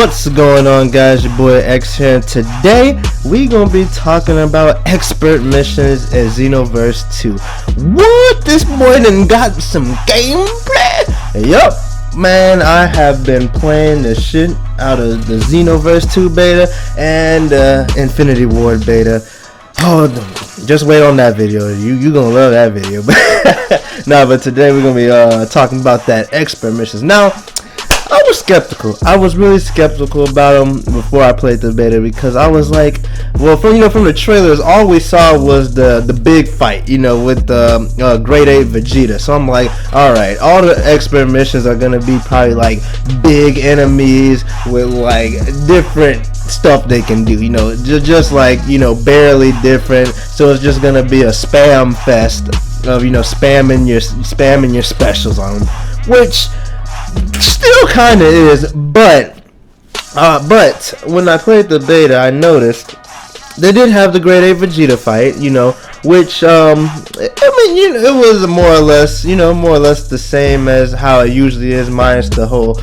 What's going on, guys? Your boy X here, and today we gonna be talking about expert missions in Xenoverse 2. What? This boy done got some gameplay? Yup, man, I have been playing the shit out of the Xenoverse 2 beta and Infinity Ward beta. Oh, just wait on that video. You gonna love that video. But today we're gonna be talking about that expert missions. Now, I was skeptical. I was really skeptical about them before I played the beta because I was like, well, from the trailers, all we saw was the big fight, with the Grade 8 Vegeta. So I'm like, all right, all the expert missions are gonna be probably like big enemies with like different stuff they can do, just like barely different. So it's just gonna be a spam fest of spamming your specials on them, which still kind of is, but when I played the beta, I noticed they did have the Grade 8 Vegeta fight, which it was more or less the same as how it usually is, minus the whole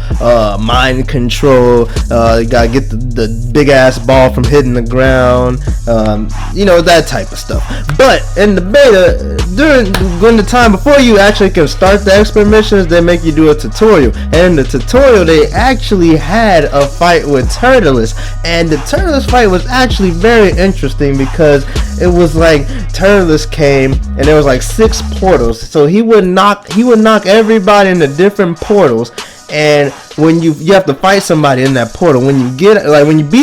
mind control. You gotta get the big ass ball from hitting the ground, that type of stuff. But in the beta, during the time before you actually can start the expert missions, they make you do a tutorial. And in the tutorial, they actually had a fight with Turtles, and the Turtles fight was actually very interesting because it was like Turtles came and there was like 6 portals, so he would knock everybody into different portals. And when you have to fight somebody in that portal, when you beat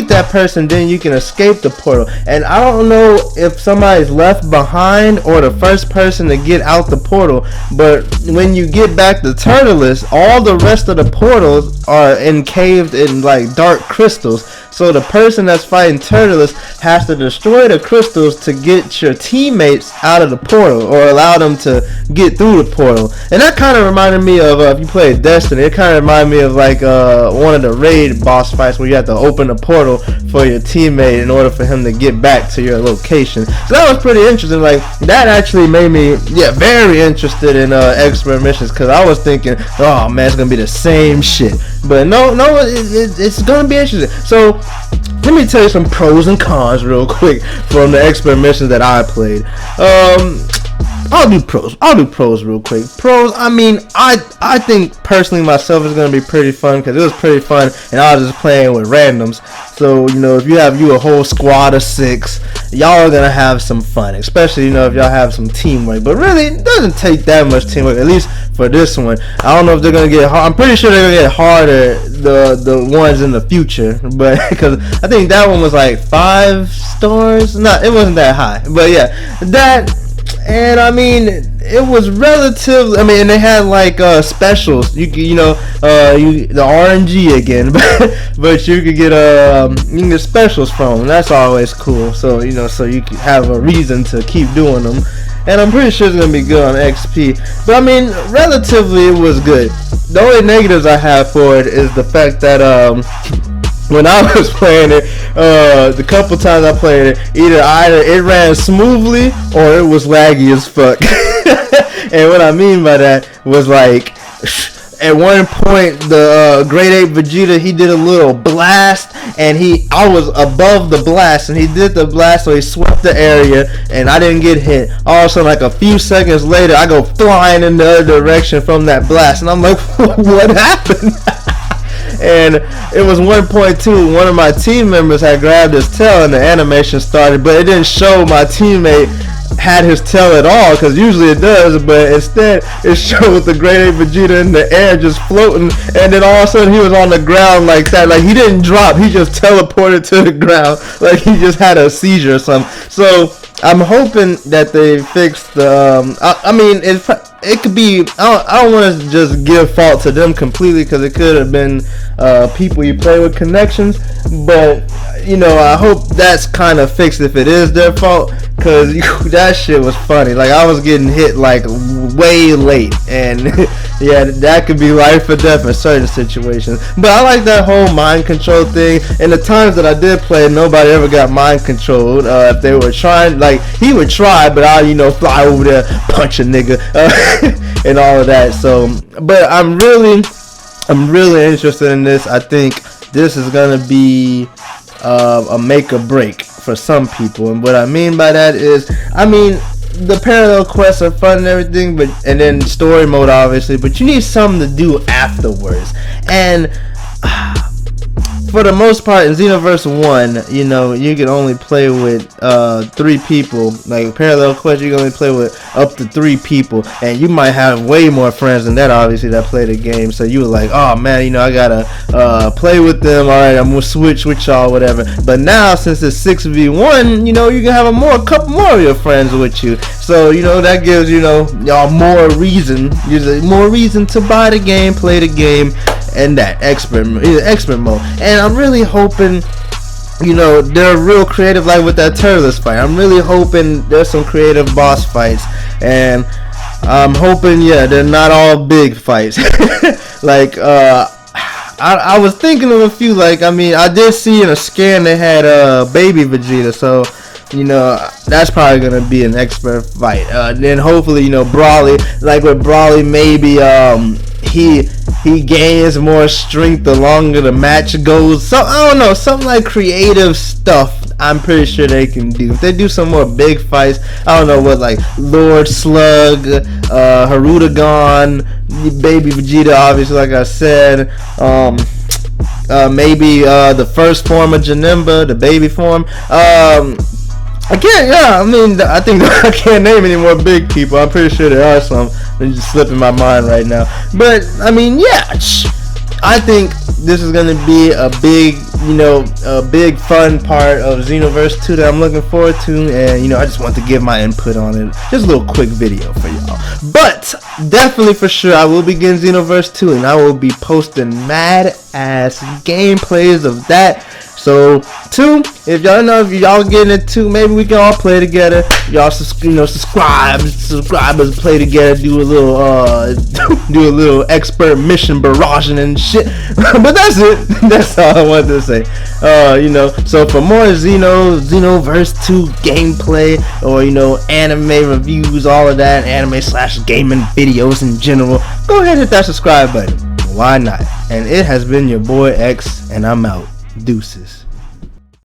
that person, then you can escape the portal. And I don't know if somebody's left behind or the first person to get out the portal, but when you get back to Turtles, all the rest of the portals are encaved in like dark crystals. So the person that's fighting Turtles has to destroy the crystals to get your teammates out of the portal, or allow them to get through the portal. And that kind of reminded me of, if you play Destiny, it kind of reminded me of like one of the raid boss fights where you have to open a portal for your teammate in order for him to get back to your location. So that was pretty interesting. Like, that actually made me very interested in expert missions, because I was thinking, oh man, it's gonna be the same shit. But no, it's gonna be interesting. So let me tell you some pros and cons real quick from the expert missions that I played. I'll do pros real quick. Pros, I think personally myself is gonna be pretty fun, because it was pretty fun and I was just playing with randoms. So if you have a whole squad of 6, y'all are gonna have some fun, especially if y'all have some teamwork. But really, it doesn't take that much teamwork, at least for this one. I don't know if they're gonna get hard. I'm pretty sure they're gonna get harder, the ones in the future, but because I think that one was like 5 stars. No, it wasn't that high, but yeah, that. And it was relatively. And they had like specials. The RNG again, but you could get specials from them. That's always cool. So so you could have a reason to keep doing them. And I'm pretty sure it's gonna be good on XP. But relatively it was good. The only negatives I have for it is the fact that when I was playing it, the couple times I played it, either it ran smoothly or it was laggy as fuck. And what I mean by that was, like, at one point the Grade 8 Vegeta, he did a little blast, and I was above the blast, and he did the blast, so he swept the area, and I didn't get hit. All of a sudden, like a few seconds later, I go flying in the other direction from that blast, and I'm like, what happened? And it was one point too, one of my team members had grabbed his tail and the animation started, but it didn't show my teammate had his tail at all, because usually it does, but instead it showed the Grade 8 Vegeta in the air just floating, and then all of a sudden he was on the ground like that. Like, he didn't drop, he just teleported to the ground like he just had a seizure or something. So I'm hoping that they fixed the it could be, I don't want to just give fault to them completely, because it could have been people you play with connections, but I hope that's kind of fixed if it is their fault, because that shit was funny. Like, I was getting hit like way late, and yeah, that could be life or death in certain situations. But I like that whole mind control thing, and the times that I did play, nobody ever got mind controlled. If they were trying, like, he would try, but I'll fly over there, punch a nigga, and all of that. So, but I'm really interested in this. I think this is gonna be a make or break for some people. And what I mean by that is, I mean, the parallel quests are fun and everything, and then story mode obviously, but you need something to do afterwards. And for the most part, in Xenoverse 1, you know, you can only play with 3 people. Like parallel quest, you can only play with up to 3 people, and you might have way more friends than that, obviously, that play the game. So you were like, oh man, you know, I gotta play with them. All right, I'm gonna switch with y'all, whatever. But now, since it's 6v1, you know, you can have a couple more of your friends with you. So you know, that gives, you know, y'all more reason to buy the game, play the game, and that expert mode. And I'm really hoping, you know, they're real creative, like with that Turles fight. I'm really hoping there's some creative boss fights, and I'm hoping, yeah, they're not all big fights. Like I was thinking of a few. Like, I mean, I did see in a scan they had baby Vegeta, so you know, that's probably gonna be an expert fight. Then hopefully, you know, Broly, like with Broly, maybe he gains more strength the longer the match goes. So I don't know, something like creative stuff. I'm pretty sure they can do. If they do some more big fights, I don't know what, like Lord Slug, Harudagon, baby Vegeta, obviously, like I said. Maybe the first form of Janemba, the baby form. I can't, yeah, I mean, I think I can't name any more big people. I'm pretty sure there are some. They're just slipping my mind right now. But, I mean, yeah, I think this is going to be a big, you know, a big fun part of Xenoverse 2 that I'm looking forward to. And, you know, I just want to give my input on it. Just a little quick video for y'all. But, definitely for sure, I will begin Xenoverse 2, and I will be posting mad ass gameplays of that. So 2, if y'all getting it 2, maybe we can all play together. Y'all subscribers play together, do a little expert mission barraging and shit. But that's it. That's all I wanted to say. You know, so for more Xenoverse 2 gameplay, or you know, anime reviews, all of that, anime/gaming videos in general, go ahead and hit that subscribe button. Why not? And it has been your boy X, and I'm out. Deuces.